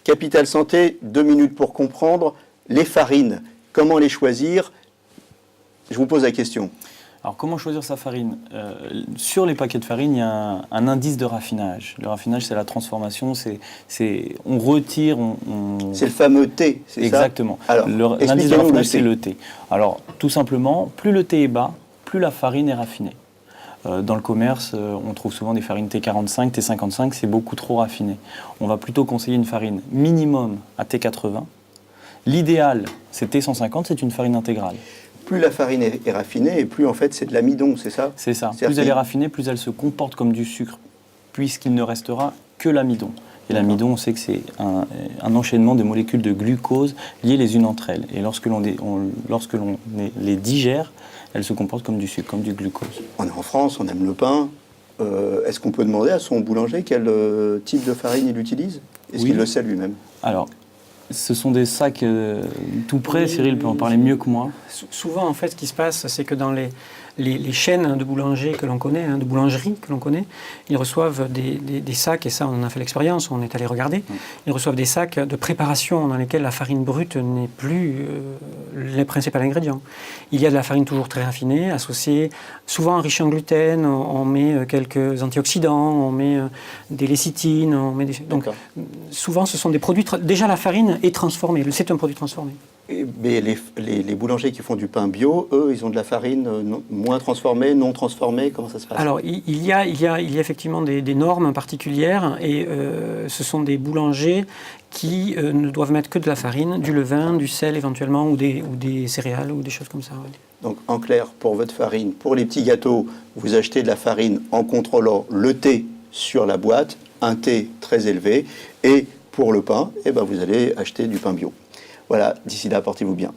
Capital Santé, 2 minutes pour comprendre. Les farines, comment les choisir? Je vous pose la question. Alors, comment choisir sa farine? Sur les paquets de farine, il y a un indice de raffinage. Le raffinage, c'est la transformation, on retire... C'est le fameux T, c'est ça? Exactement. Alors, l'indice de raffinage, c'est le T. Alors, tout simplement, plus le T est bas, plus la farine est raffinée. Dans le commerce, on trouve souvent des farines T45, T55, c'est beaucoup trop raffiné. On va plutôt conseiller une farine minimum à T80. L'idéal, c'est T150, c'est une farine intégrale. Plus la farine est raffinée et plus en fait c'est de l'amidon, c'est ça? C'est ça. Plus elle est raffinée, plus elle se comporte comme du sucre, puisqu'il ne restera que l'amidon. Et l'amidon, on sait que c'est un enchaînement de molécules de glucose liées les unes entre elles. Et lorsque l'on les digère, elles se comportent comme du sucre, comme du glucose. On est en France, on aime le pain. Est-ce qu'on peut demander à son boulanger quel type de farine il utilise? Est-ce qu'il le sait lui-même? Alors, ce sont des sacs tout prêts. Cyril peut en parler mieux que moi. Souvent, en fait, ce qui se passe, c'est que dans les chaînes de boulanger que l'on connaît, de boulangerie que l'on connaît, ils reçoivent des sacs, et ça, on en a fait l'expérience, on est allé regarder, ils reçoivent des sacs de préparation dans lesquels la farine brute n'est plus le principal ingrédient. Il y a de la farine toujours très raffinée, associée, souvent enrichie en gluten, on met quelques antioxydants, on met des lécithines, donc souvent, ce sont des produits... Déjà, la farine est transformée, c'est un produit transformé. Mais les boulangers qui font du pain bio, eux, ils ont de la farine moins transformée, non transformée, comment ça se passe? Alors, il y a effectivement des normes particulières et ce sont des boulangers qui ne doivent mettre que de la farine, du levain, du sel éventuellement ou des céréales ou des choses comme ça. Ouais. Donc, en clair, pour votre farine, pour les petits gâteaux, vous achetez de la farine en contrôlant le T sur la boîte, un T très élevé, et pour le pain, vous allez acheter du pain bio. Voilà, d'ici là, portez-vous bien.